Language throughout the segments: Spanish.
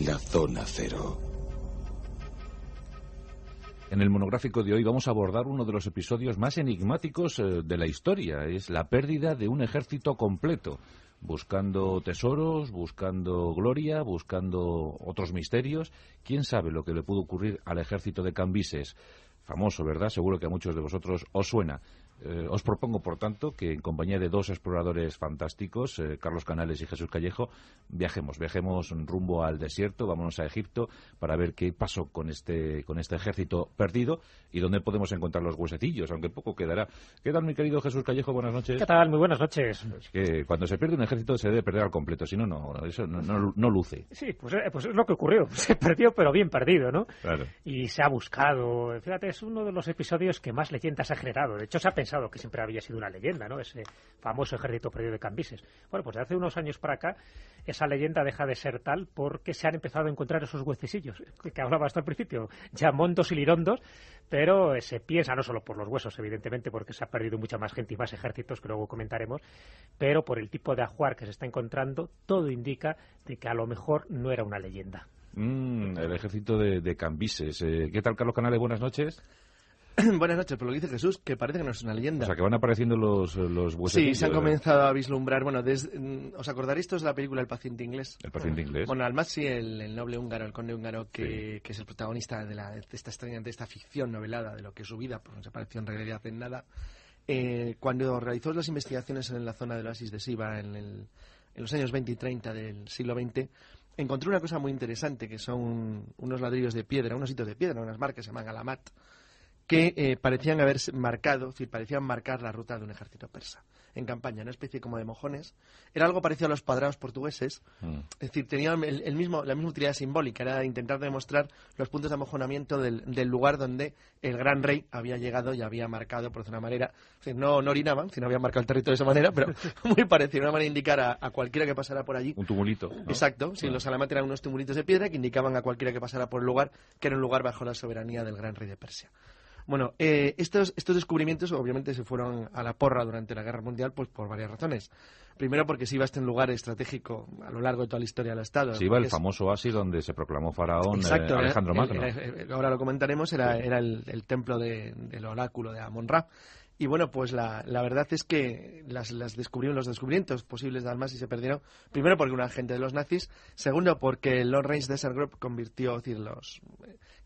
La zona cero. En el monográfico de hoy vamos a abordar uno de los episodios más enigmáticos de la historia. Es la pérdida de un ejército completo, buscando tesoros, buscando gloria, buscando otros misterios. ¿Quién sabe lo que le pudo ocurrir al ejército de Cambises? Famoso, ¿verdad? Seguro que a muchos de vosotros os suena. Os propongo, por tanto, que en compañía de dos exploradores fantásticos, Carlos Canales y Jesús Callejo, viajemos rumbo al desierto, vámonos a Egipto para ver qué pasó con este ejército perdido y dónde podemos encontrar los huesecillos, aunque poco quedará. ¿Qué tal, mi querido Jesús Callejo? Buenas noches. ¿Qué tal? Muy buenas noches. Es que cuando se pierde un ejército se debe perder al completo, si no, eso no luce. Sí, pues es lo que ocurrió. Se perdió, pero bien perdido, ¿no? Claro. Y se ha buscado. Fíjate, es uno de los episodios que más leyendas ha generado. De hecho, se ha pensado que siempre había sido una leyenda, ¿no? Ese famoso ejército perdido de Cambises. Bueno, pues de hace unos años para acá, esa leyenda deja de ser tal porque se han empezado a encontrar esos huesecillos que hablaba hasta el principio, ya mondos y lirondos, pero se piensa, no solo por los huesos, evidentemente, porque se ha perdido mucha más gente y más ejércitos, que luego comentaremos, pero por el tipo de ajuar que se está encontrando, todo indica de que a lo mejor no era una leyenda. El ejército de Cambises. ¿Qué tal, Carlos Canales? Buenas noches. Buenas noches, por lo que dice Jesús, que parece que no es una leyenda. O sea, que van apareciendo los huesecillos. Sí, se han comenzado a vislumbrar. Bueno, ¿os acordaréis todos de la película El paciente inglés? El paciente inglés. Bueno, Almasi, el noble húngaro, el conde húngaro, que es el protagonista de esta ficción novelada de lo que es su vida, pues no se pareció en realidad en nada. Cuando realizó las investigaciones en la zona del oasis de Siva en los años 20 y 30 del siglo XX, encontró una cosa muy interesante, que son unos ladrillos de piedra, unos hitos de piedra, unas marcas que se llaman alamat, que parecían haber marcado, es decir, parecían marcar la ruta de un ejército persa en campaña, una especie como de mojones. Era algo parecido a los cuadrados portugueses, es decir, tenían la misma utilidad simbólica, era intentar demostrar los puntos de amojonamiento del lugar donde el gran rey había llegado y había marcado, por una manera, es decir, no orinaban, sino habían marcado el territorio de esa manera, pero muy parecido, una manera de indicar a cualquiera que pasara por allí. Un tumulito, ¿no? Exacto, sí, los alamat eran unos tumulitos de piedra que indicaban a cualquiera que pasara por el lugar que era un lugar bajo la soberanía del gran rey de Persia. Bueno, estos descubrimientos obviamente se fueron a la porra durante la Guerra Mundial pues por varias razones. Primero porque Siva está en un lugar estratégico a lo largo de toda la historia del Estado. Siva, el famoso oasis donde se proclamó faraón. Exacto, Alejandro Magno. Ahora lo comentaremos, era el templo del oráculo de Amon-Ra. Y bueno, pues la verdad es que los descubrimientos posibles de Almasi se perdieron, primero porque un agente de los nazis, segundo porque el Long Range Desert Group convirtió, es decir, los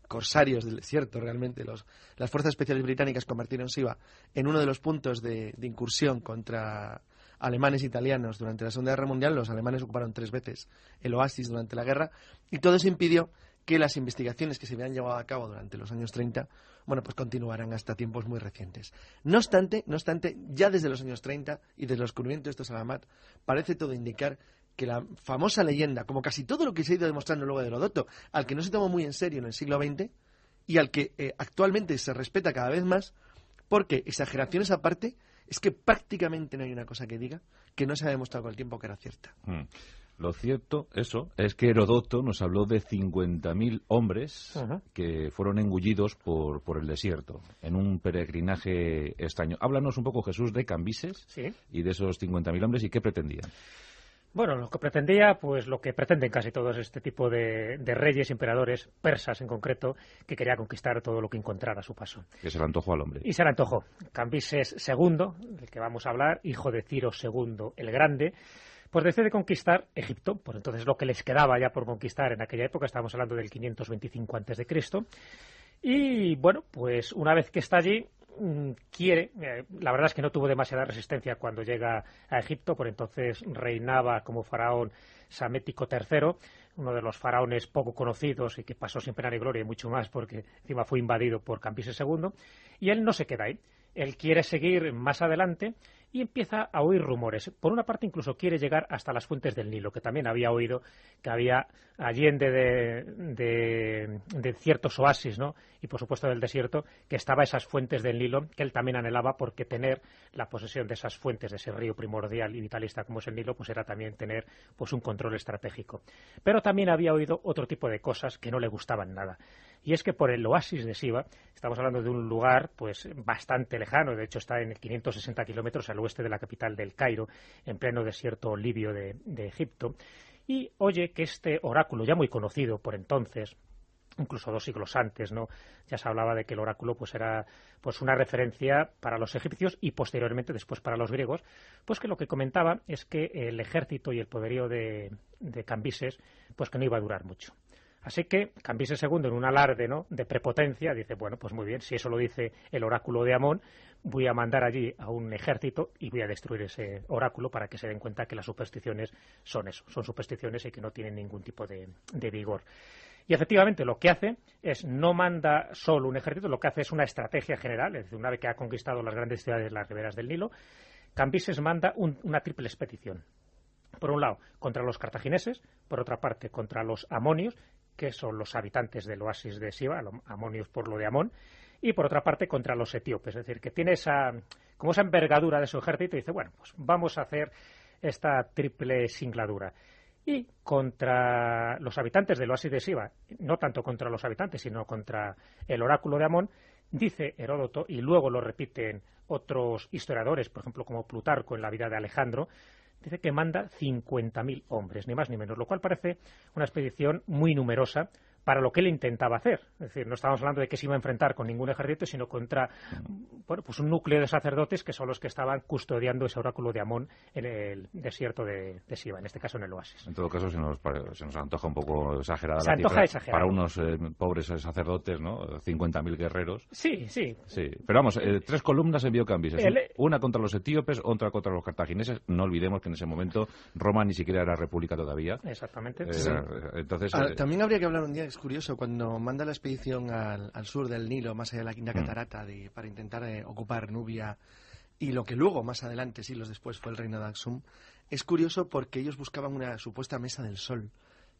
corsarios del desierto, realmente, las fuerzas especiales británicas convirtieron Siva en uno de los puntos de incursión contra alemanes e italianos durante la Segunda Guerra Mundial. Los alemanes ocuparon 3 veces el oasis durante la guerra, y todo eso impidió que las investigaciones que se habían llevado a cabo durante los años 30, bueno, pues continuaran hasta tiempos muy recientes. No obstante, ya desde los años 30 y desde los descubrimientos de estos alamat, parece todo indicar que la famosa leyenda, como casi todo lo que se ha ido demostrando luego de Heródoto, al que no se tomó muy en serio en el siglo XX y al que actualmente se respeta cada vez más, porque, exageraciones aparte, es que prácticamente no hay una cosa que diga que no se ha demostrado con el tiempo que era cierta. Lo cierto, es que Heródoto nos habló de 50.000 hombres que fueron engullidos por el desierto en un peregrinaje extraño. Háblanos un poco, Jesús, de Cambises. ¿Sí? Y de esos 50.000 hombres y qué pretendían. Bueno, lo que pretendía, pues lo que pretenden casi todos este tipo de reyes, emperadores, persas en concreto, que quería conquistar todo lo que encontrara a su paso. Que se le antojó al hombre. Y se le antojó. Cambises II, del que vamos a hablar, hijo de Ciro II el Grande, pues decide conquistar Egipto. Por entonces lo que les quedaba ya por conquistar en aquella época, estábamos hablando del 525 a.C., y bueno, pues una vez que está allí, quiere, la verdad es que no tuvo demasiada resistencia cuando llega a Egipto, por entonces reinaba como faraón Samético III, uno de los faraones poco conocidos y que pasó sin pena ni gloria y mucho más porque encima fue invadido por Cambises II, y él no se queda ahí, él quiere seguir más adelante y empieza a oír rumores. Por una parte incluso quiere llegar hasta las fuentes del Nilo, que también había oído que había allende de ciertos oasis, ¿no? Y por supuesto del desierto, que estaba esas fuentes del Nilo, que él también anhelaba, porque tener la posesión de esas fuentes, de ese río primordial y vitalista como es el Nilo, pues era también tener pues un control estratégico. Pero también había oído otro tipo de cosas que no le gustaban nada. Y es que por el oasis de Siva, estamos hablando de un lugar pues bastante lejano, de hecho está en 560 kilómetros al oeste de la capital del Cairo, en pleno desierto libio de Egipto, y oye que este oráculo, ya muy conocido por entonces, incluso 2 siglos antes, ¿no? Ya se hablaba de que el oráculo pues era pues una referencia para los egipcios y posteriormente después para los griegos, pues que lo que comentaba es que el ejército y el poderío de Cambises pues que no iba a durar mucho. Así que Cambises II, en un alarde, ¿no?, de prepotencia, dice, bueno, pues muy bien, si eso lo dice el oráculo de Amón, voy a mandar allí a un ejército y voy a destruir ese oráculo para que se den cuenta que las supersticiones son eso, son supersticiones y que no tienen ningún tipo de vigor. Y efectivamente lo que hace es, no manda solo un ejército, lo que hace es una estrategia general, es decir, una vez que ha conquistado las grandes ciudades de las riberas del Nilo, Cambises manda una triple expedición. Por un lado, contra los cartagineses, por otra parte, contra los amonios, que son los habitantes del oasis de Siba, los amonios por lo de Amón, y por otra parte contra los etíopes, es decir, que tiene esa envergadura de su ejército y dice, bueno, pues vamos a hacer esta triple singladura. Y contra los habitantes del oasis de Siba, no tanto contra los habitantes, sino contra el oráculo de Amón, dice Heródoto, y luego lo repiten otros historiadores, por ejemplo, como Plutarco en la vida de Alejandro, dice que manda 50.000 hombres, ni más ni menos, lo cual parece una expedición muy numerosa para lo que él intentaba hacer. Es decir, no estamos hablando de que se iba a enfrentar con ningún ejército, sino contra pues un núcleo de sacerdotes que son los que estaban custodiando ese oráculo de Amón en el desierto de Siba, en este caso en el oasis. En todo caso, se nos antoja un poco exagerada la cifra para unos pobres sacerdotes, ¿no? 50.000 guerreros. Sí. Pero vamos, 3 columnas envió Cambises. Una contra los etíopes, otra contra los cartagineses. No olvidemos que en ese momento Roma ni siquiera era república todavía. Exactamente. Entonces, también habría que hablar un día, es curioso, cuando manda la expedición al sur del Nilo, más allá de la Quinta Catarata, para intentar ocupar Nubia y lo que luego, más adelante, siglos después, fue el reino de Aksum, es curioso porque ellos buscaban una supuesta mesa del sol,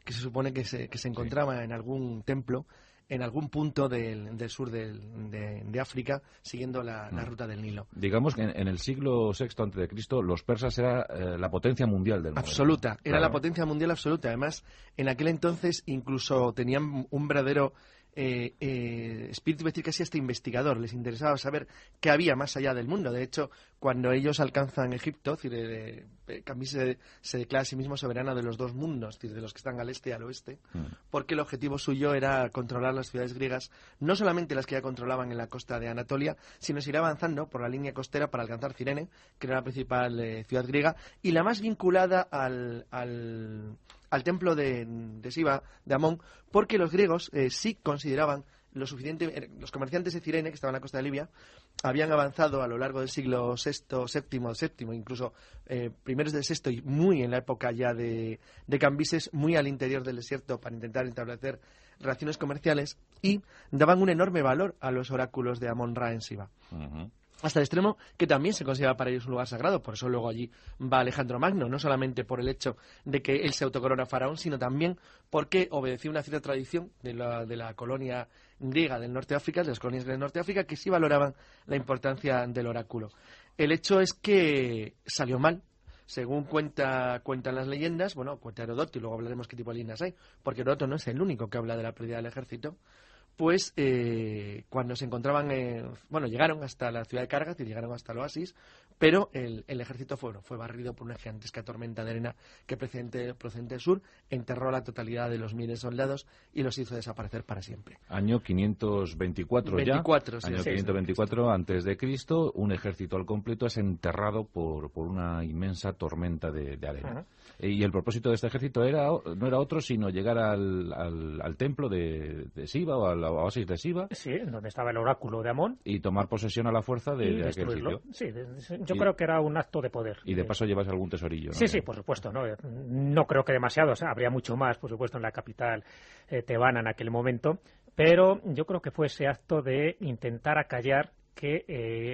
que se supone que se encontraba en algún templo, en algún punto del sur de África, siguiendo la ruta del Nilo. Digamos que en el siglo VI a.C. los persas era la potencia mundial del mundo. Absoluta, era la potencia mundial absoluta. Además, en aquel entonces incluso tenían un verdadero espíritu, decir casi hasta investigador. Les interesaba saber qué había más allá del mundo. De hecho, cuando ellos alcanzan Egipto, Cambises se declara a sí mismo soberano de los 2 mundos, es decir, de los que están al este y al oeste, porque el objetivo suyo era controlar las ciudades griegas, no solamente las que ya controlaban en la costa de Anatolia, sino seguir avanzando por la línea costera para alcanzar Cirene, que era la principal ciudad griega, y la más vinculada al templo de Siba, de Amón, porque los griegos sí consideraban lo suficiente. Los comerciantes de Cirene, que estaban en la costa de Libia, habían avanzado a lo largo del siglo VII, incluso primeros del VI, y muy en la época ya de Cambises, muy al interior del desierto para intentar establecer relaciones comerciales, y daban un enorme valor a los oráculos de Amón-Ra en Siba. Hasta el extremo que también se considera para ellos un lugar sagrado. Por eso luego allí va Alejandro Magno, no solamente por el hecho de que él se autocorona faraón, sino también porque obedeció una cierta tradición de la colonia griega del norte de África, de las colonias del norte de África, que sí valoraban la importancia del oráculo. El hecho es que salió mal. Según cuentan las leyendas, cuenta Heródoto, y luego hablaremos qué tipo de leyendas hay, porque Heródoto no es el único que habla de la pérdida del ejército. Pues cuando se encontraban, llegaron hasta la ciudad de Kargat y llegaron hasta el oasis, pero el ejército fue barrido por una gigantesca tormenta de arena que procedente del sur enterró la totalidad de los miles de soldados y los hizo desaparecer para siempre. Año 524 ya. 524 antes de Cristo, un ejército al completo es enterrado por una inmensa tormenta de arena. Y el propósito de este ejército no era otro sino llegar al templo de Siba o al oasis de Siba. Sí, donde estaba el oráculo de Amón. Y tomar posesión a la fuerza de aquel sitio. Sí, yo creo que era un acto de poder. Y de paso llevas algún tesorillo, ¿no? Sí, por supuesto. No creo que demasiado. Habría mucho más, por supuesto, en la capital tebana en aquel momento. Pero yo creo que fue ese acto de intentar acallar que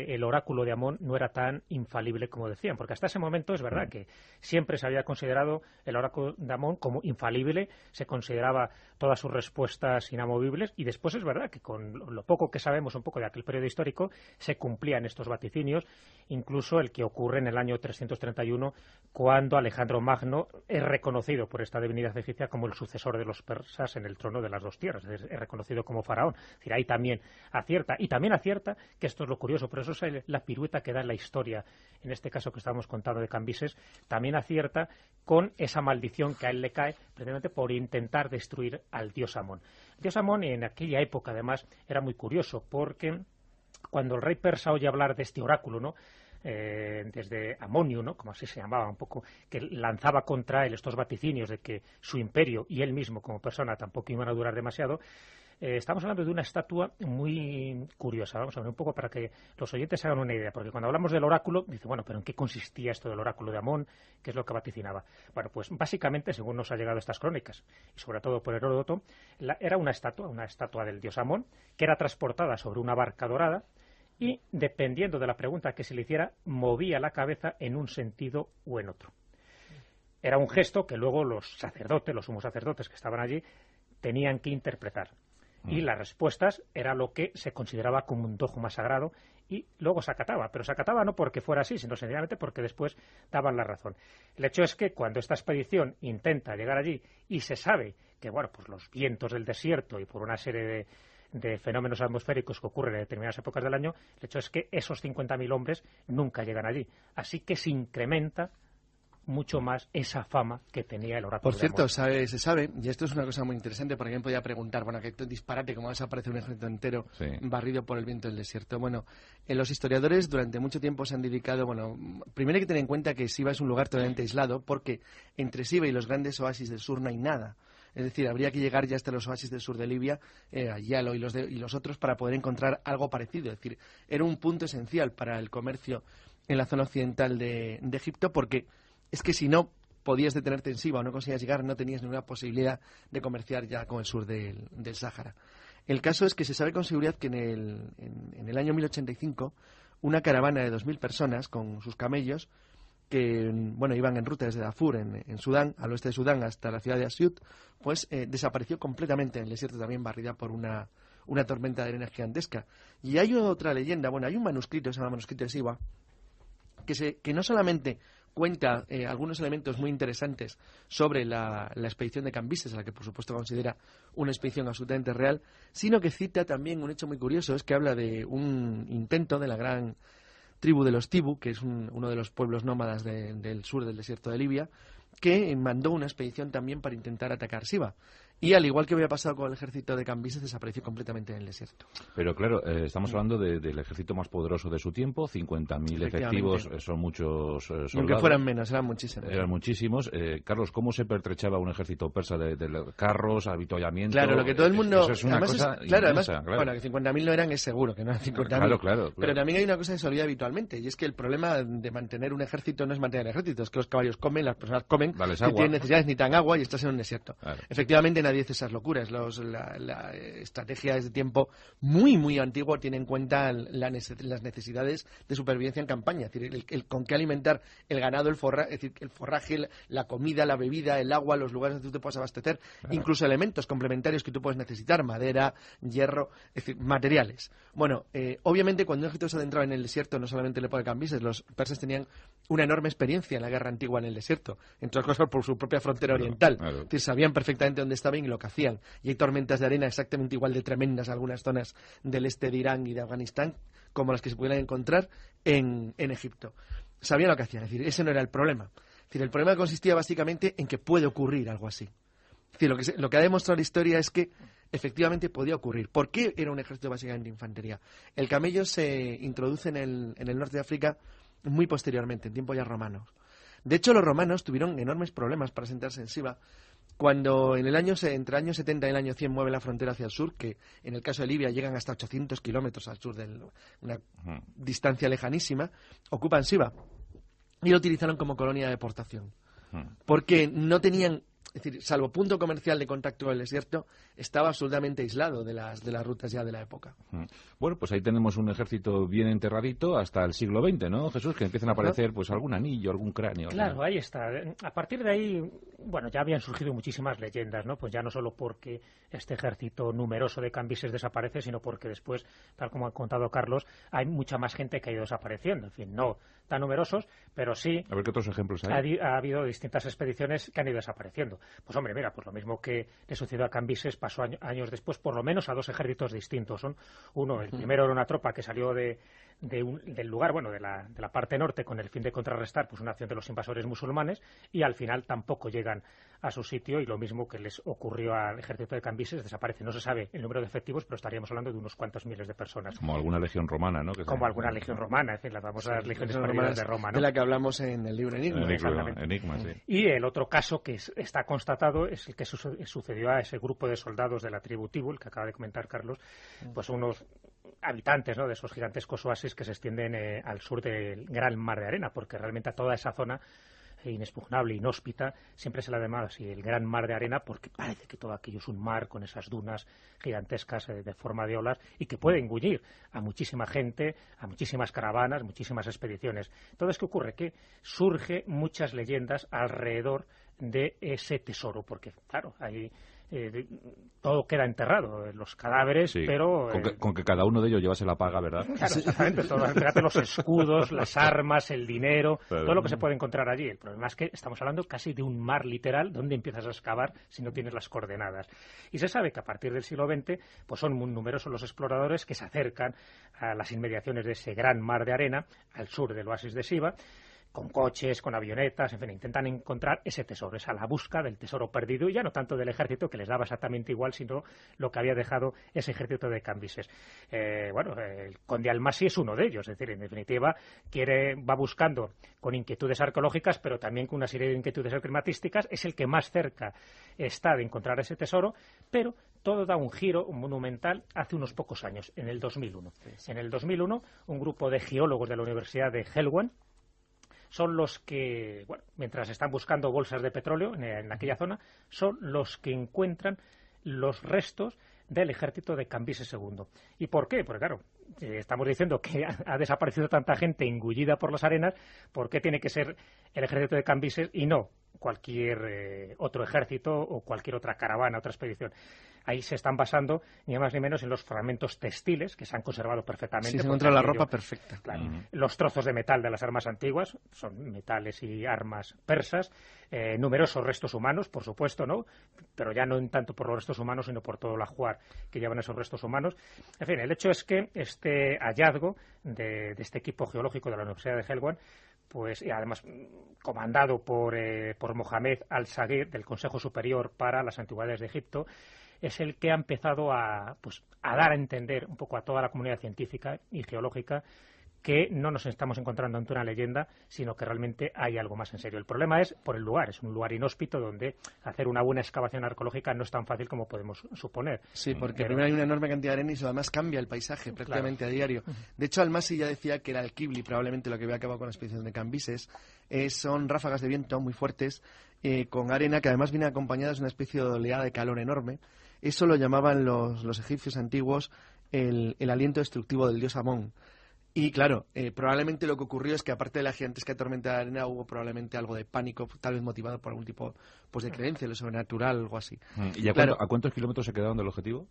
el oráculo de Amón no era tan infalible como decían, porque hasta ese momento es verdad que siempre se había considerado el oráculo de Amón como infalible, se consideraba todas sus respuestas inamovibles, y después es verdad que con lo poco que sabemos un poco de aquel periodo histórico se cumplían estos vaticinios, incluso el que ocurre en el año 331, cuando Alejandro Magno es reconocido por esta divinidad egipcia como el sucesor de los persas en el trono de las 2 tierras, es reconocido como faraón. Es decir, ahí también acierta, y también acierta que esto es lo curioso, pero eso es la pirueta que da en la historia, en este caso que estábamos contando de Cambises, también acierta con esa maldición que a él le cae precisamente por intentar destruir al dios Amón. El dios Amón en aquella época además era muy curioso porque cuando el rey persa oye hablar de este oráculo, ¿no? Desde Amonio, ¿no? Como así se llamaba un poco, que lanzaba contra él estos vaticinios de que su imperio y él mismo como persona tampoco iban a durar demasiado. Estamos hablando de una estatua muy curiosa. Vamos a ver un poco para que los oyentes se hagan una idea, porque cuando hablamos del oráculo, dice, bueno, pero ¿en qué consistía esto del oráculo de Amón? ¿Qué es lo que vaticinaba? Bueno, pues básicamente, según nos ha llegado estas crónicas, y sobre todo por Heródoto, era una estatua del dios Amón, que era transportada sobre una barca dorada, y, dependiendo de la pregunta que se le hiciera, movía la cabeza en un sentido o en otro. Era un gesto que luego los sacerdotes, los sumos sacerdotes que estaban allí, tenían que interpretar. Y las respuestas era lo que se consideraba como un dogma sagrado y luego se acataba. Pero se acataba no porque fuera así, sino sencillamente porque después daban la razón. El hecho es que cuando esta expedición intenta llegar allí y se sabe que, bueno, pues los vientos del desierto y por una serie de fenómenos atmosféricos que ocurren en determinadas épocas del año, el hecho es que esos 50.000 hombres nunca llegan allí. Así que se incrementa mucho más esa fama que tenía el oráculo. Por cierto, se sabe, y esto es una cosa muy interesante, porque alguien podía preguntar, bueno, que disparate, ¿cómo desaparece un ejército entero barrido por el viento del desierto? Bueno, los historiadores durante mucho tiempo se han dedicado, bueno, primero hay que tener en cuenta que Siva es un lugar totalmente aislado, porque entre Siva y los grandes oasis del sur no hay nada. Es decir, habría que llegar ya hasta los oasis del sur de Libia, Yalo y los otros, para poder encontrar algo parecido. Es decir, era un punto esencial para el comercio en la zona occidental de Egipto, porque es que si no podías detenerte en Siva o no conseguías llegar, no tenías ninguna posibilidad de comerciar ya con el sur del Sáhara. El caso es que se sabe con seguridad que en el año 1085 una caravana de 2.000 personas con sus camellos que bueno iban en ruta desde Darfur, en Sudán, al oeste de Sudán, hasta la ciudad de Asyut, pues desapareció completamente en el desierto, también barrida por una tormenta de arena gigantesca. Y hay otra leyenda, bueno, hay un manuscrito, se llama Manuscrito de Siwa, que no solamente cuenta algunos elementos muy interesantes sobre la expedición de Cambises, a la que por supuesto considera una expedición absolutamente real, sino que cita también un hecho muy curioso, es que habla de un intento de la gran tribu de los Tibu, que es uno de los pueblos nómadas del sur del desierto de Libia, que mandó una expedición también para intentar atacar Siva. Y al igual que había pasado con el ejército de Cambises, desapareció completamente en el desierto. Pero claro, estamos hablando del ejército más poderoso de su tiempo, 50.000 efectivos, son muchos soldados. Aunque fueran menos, eran muchísimos. Eran muchísimos. Carlos, ¿cómo se pertrechaba un ejército persa de carros, avituallamiento? Claro, lo que todo el mundo... Eso es una cosa claro, inmensa, además, bueno, que 50.000 no eran, es seguro, que no eran 50.000. Claro. Pero también hay una cosa que se olvida habitualmente, y es que el problema de mantener un ejército no es mantener ejército, es que los caballos comen, las personas comen, no tienen necesidades, necesitan agua y estás en un desierto. Claro. Efectivamente, nadie hace esas locuras. La estrategia de tiempo muy, muy antiguo tiene en cuenta las necesidades de supervivencia en campaña. Es decir, el con qué alimentar el ganado, es decir, el forraje, la comida, la bebida, el agua, los lugares donde tú te puedas abastecer, incluso elementos complementarios que tú puedes necesitar, madera, hierro, es decir, materiales. Bueno, obviamente cuando un ejército se adentraba en el desierto, no solamente le pone Cambises, los persas tenían una enorme experiencia en la guerra antigua en el desierto, entre otras cosas por su propia frontera oriental. Es decir, sabían perfectamente dónde estaban y lo que hacían. Y hay tormentas de arena exactamente igual de tremendas en algunas zonas del este de Irán y de Afganistán como las que se pudieran encontrar en Egipto. Sabían lo que hacían, es decir, ese no era el problema. Es decir, el problema consistía básicamente en que puede ocurrir algo así. Es decir, lo que ha demostrado la historia es que efectivamente podía ocurrir. ¿Por qué era un ejército básicamente de infantería? El camello se introduce en el norte de África muy posteriormente, en tiempos ya romanos. De hecho, los romanos tuvieron enormes problemas para sentarse en Siva cuando entre el año 70 y el año 100 mueve la frontera hacia el sur, que en el caso de Libia llegan hasta 800 kilómetros al sur, una distancia lejanísima, ocupan Siva y lo utilizaron como colonia de deportación. Porque no tenían, es decir, salvo punto comercial de contacto con el desierto, estaba absolutamente aislado de las rutas ya de la época. Bueno, pues ahí tenemos un ejército bien enterradito hasta el siglo XX, ¿no, Jesús? Que empiezan a aparecer pues algún anillo, algún cráneo. Claro, ahí está. A partir de ahí bueno, ya habían surgido muchísimas leyendas, ¿no? Pues ya no solo porque este ejército numeroso de Cambises desaparece, sino porque después, tal como ha contado Carlos, hay mucha más gente que ha ido desapareciendo. En fin, no tan numerosos, pero sí... A ver, ¿qué otros ejemplos hay? Ha habido distintas expediciones que han ido desapareciendo. Pues hombre, mira, pues lo mismo que le sucedió a Cambises pasó años después, por lo menos a dos ejércitos distintos. Uno, el primero era una tropa que salió del lugar, bueno, de la parte norte con el fin de contrarrestar pues una acción de los invasores musulmanes, y al final tampoco llegan a su sitio, y lo mismo que les ocurrió al ejército de Cambises, desaparece. No se sabe el número de efectivos, pero estaríamos hablando de unos cuantos miles de personas. Como alguna legión romana, ¿no? Como alguna legión romana, en fin, las famosas legiones perdidas de Roma, ¿no? De la que hablamos en el libro Enigma. Enigma, sí. Y el otro caso que está constatado es el que sucedió a ese grupo de soldados de la tribu Tibul, que acaba de comentar Carlos, pues unos habitantes, ¿no?, de esos gigantescos oasis que se extienden al sur del Gran Mar de Arena, porque realmente a toda esa zona inexpugnable, inhóspita, siempre se la llama así el Gran Mar de Arena, porque parece que todo aquello es un mar con esas dunas gigantescas de forma de olas, y que puede engullir a muchísima gente, a muchísimas caravanas, muchísimas expediciones. Entonces, ¿qué ocurre? Que surge muchas leyendas alrededor de ese tesoro, porque claro, hay todo queda enterrado, los cadáveres, sí, pero... Con que cada uno de ellos llevase la paga, ¿verdad? Claro, exactamente, fíjate, los escudos, las armas, el dinero, todo lo que se puede encontrar allí. El problema es que estamos hablando casi de un mar literal, donde empiezas a excavar si no tienes las coordenadas. Y se sabe que a partir del siglo XX pues son muy numerosos los exploradores que se acercan a las inmediaciones de ese gran mar de arena, al sur del oasis de Siva, con coches, con avionetas, en fin, intentan encontrar ese tesoro, esa la busca del tesoro perdido, y ya no tanto del ejército, que les daba exactamente igual, sino lo que había dejado ese ejército de Cambises. El conde Almasi es uno de ellos, es decir, en definitiva, va buscando con inquietudes arqueológicas, pero también con una serie de inquietudes climatísticas, es el que más cerca está de encontrar ese tesoro, pero todo da un giro monumental hace unos pocos años, en el 2001. En el 2001, un grupo de geólogos de la Universidad de Helwan son los que, bueno, mientras están buscando bolsas de petróleo en aquella zona, son los que encuentran los restos del ejército de Cambises II. ¿Y por qué? Porque claro, estamos diciendo que ha desaparecido tanta gente engullida por las arenas, ¿por qué tiene que ser el ejército de Cambises y no cualquier otro ejército o cualquier otra caravana, otra expedición? Ahí se están basando ni más ni menos en los fragmentos textiles que se han conservado perfectamente. Sí, se encuentra la ropa perfecta. Claro. Los trozos de metal de las armas antiguas, son metales y armas persas, numerosos restos humanos, por supuesto, ¿no? Pero ya no tanto por los restos humanos, sino por todo el ajuar que llevan esos restos humanos. En fin, el hecho es que este hallazgo de este equipo geológico de la Universidad de Helwan, pues, y además comandado por Mohamed Al-Saghir, del Consejo Superior para las Antigüedades de Egipto, es el que ha empezado a dar a entender un poco a toda la comunidad científica y geológica que no nos estamos encontrando ante una leyenda, sino que realmente hay algo más en serio. El problema es por el lugar, es un lugar inhóspito donde hacer una buena excavación arqueológica no es tan fácil como podemos suponer. Sí, porque primero hay una enorme cantidad de arena y eso además cambia el paisaje prácticamente a diario. De hecho, Almasi ya decía que era el Kibli, probablemente lo que había acabado con la expedición de Cambises. Son ráfagas de viento muy fuertes, con arena que además viene acompañada de una especie de oleada de calor enorme. Eso lo llamaban los egipcios antiguos el aliento destructivo del dios Amón. Y claro, probablemente lo que ocurrió es que aparte de la gigantesca tormenta de arena hubo probablemente algo de pánico, tal vez motivado por algún tipo pues de creencia, lo sobrenatural, algo así. ¿Y a cuántos kilómetros se quedaron del objetivo?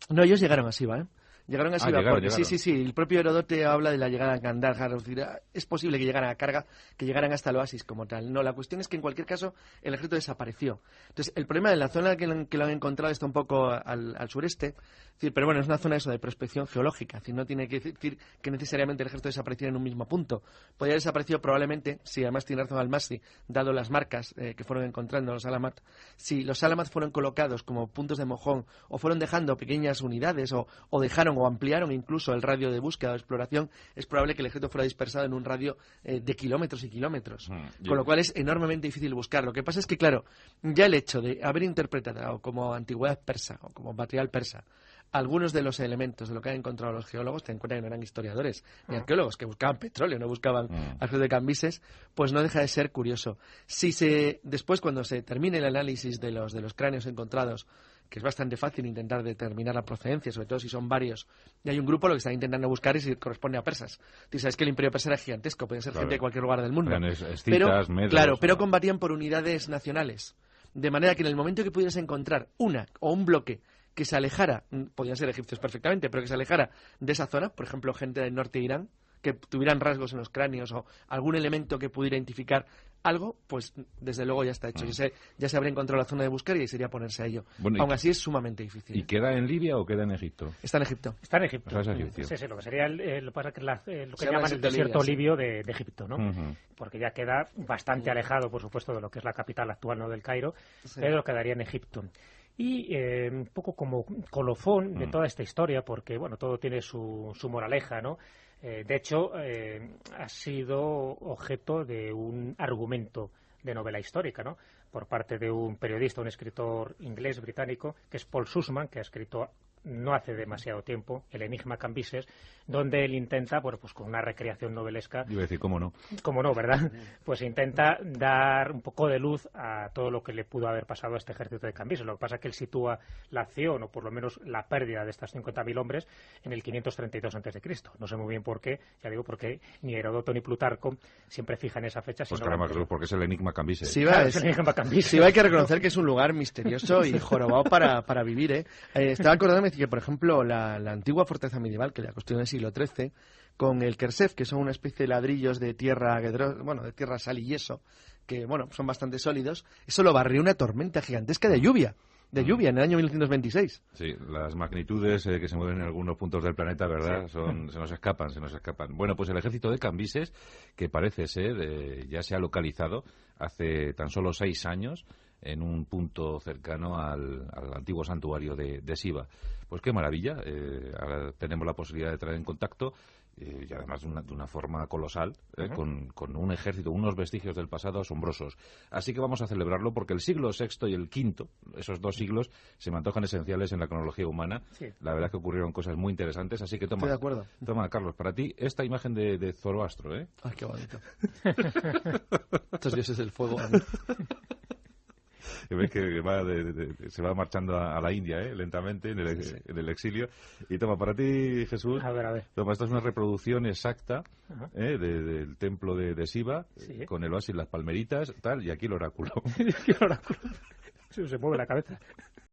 No, ellos llegaron a Siva, ¿eh? Llegaron a Siva porque llegaron. Sí, el propio Herodote habla de la llegada a Kandahar, es decir, es posible que llegaran a carga, que llegaran hasta el oasis como tal. No, la cuestión es que en cualquier caso el ejército desapareció. Entonces, el problema de la zona que lo han encontrado está un poco al sureste, es decir, pero bueno, es una zona de prospección geológica, es decir, no tiene que decir que necesariamente el ejército desapareciera en un mismo punto. Podría haber desaparecido probablemente, si además tiene razón Almasi, dado las marcas que fueron encontrando los Alamat, si los Alamat fueron colocados como puntos de mojón o fueron dejando pequeñas unidades o dejaron o ampliaron incluso el radio de búsqueda o exploración, es probable que el ejército fuera dispersado en un radio de kilómetros y kilómetros, con lo cual es enormemente difícil buscar. Lo que pasa es que, claro, ya el hecho de haber interpretado como antigüedad persa o como material persa algunos de los elementos de lo que han encontrado los geólogos, te encuentran que no eran historiadores ni arqueólogos, que buscaban petróleo, no buscaban ejército de Cambises, pues no deja de ser curioso. Después, cuando se termine el análisis de los cráneos encontrados, que es bastante fácil intentar determinar la procedencia, sobre todo si son varios, y hay un grupo lo que está intentando buscar es si corresponde a persas. Tú sabes que el imperio persa era gigantesco, podía ser gente de cualquier lugar del mundo. Pero combatían por unidades nacionales. de manera que en el momento que pudieras encontrar una o un bloque que se alejara, podían ser egipcios perfectamente, pero que se alejara de esa zona, por ejemplo, gente del norte de Irán, que tuvieran rasgos en los cráneos o algún elemento que pudiera identificar algo, pues desde luego ya está hecho. Ya se habría encontrado la zona de buscar y ahí sería ponerse a ello. Bueno, aún así es sumamente difícil. ¿Y queda en Libia o queda en Egipto? Está en Egipto. Está en Egipto. O sea, es egipcio. Sí, lo que sería lo que llaman el desierto libio de Egipto, ¿no? Porque ya queda bastante alejado, por supuesto, de lo que es la capital actual, ¿no?, del Cairo, pero quedaría en Egipto. Y un poco como colofón de toda esta historia, porque bueno, todo tiene su moraleja, ¿no? De hecho, ha sido objeto de un argumento de novela histórica, ¿no?, por parte de un periodista, un escritor inglés británico, que es Paul Sussman, que ha escrito no hace demasiado tiempo El enigma Cambises, donde él intenta, bueno, pues con una recreación novelesca... Iba a decir, ¿cómo no? ¿Cómo no, verdad? Pues intenta dar un poco de luz a todo lo que le pudo haber pasado a este ejército de Cambises. Lo que pasa es que él sitúa la acción, o por lo menos la pérdida de estas 50.000 hombres, en el 532 a.C. No sé muy bien por qué, ya digo, porque ni Heródoto ni Plutarco siempre fijan esa fecha. Pues caramba, porque es el enigma Cambises. Sí, es el enigma Cambises. Sí, hay que reconocer que es un lugar misterioso y jorobado para vivir, ¿eh? Estaba acordándome que, por ejemplo, la antigua fortaleza medieval, que la construyó en el siglo XIII, con el Kersef, que son una especie de ladrillos de tierra, de tierra, sal y yeso, que bueno, son bastante sólidos, eso lo barrió una tormenta gigantesca de lluvia en el año 1926. Sí, las magnitudes que se mueven en algunos puntos del planeta, ¿verdad? Se nos escapan. Bueno, pues el ejército de Cambises, que parece ser, ya se ha localizado hace tan solo 6 años en un punto cercano al antiguo santuario de Siva. Pues qué maravilla, ahora tenemos la posibilidad de traer en contacto, y además de una forma colosal, con un ejército, unos vestigios del pasado asombrosos. Así que vamos a celebrarlo porque el siglo VI y el V, esos 2 siglos, se me antojan esenciales en la cronología humana. Sí. La verdad es que ocurrieron cosas muy interesantes, así que toma. Estoy de acuerdo. Toma, Carlos, para ti esta imagen de Zoroastro, ¿eh? Ay, qué bonito. Estos dioses del fuego. Que ves que se va marchando a la India, lentamente, en el exilio. Y toma, para ti, Jesús, a ver. Toma, esta es una reproducción exacta del templo de Siva, con el oasis, las palmeritas, tal, y aquí el oráculo. Se mueve la cabeza.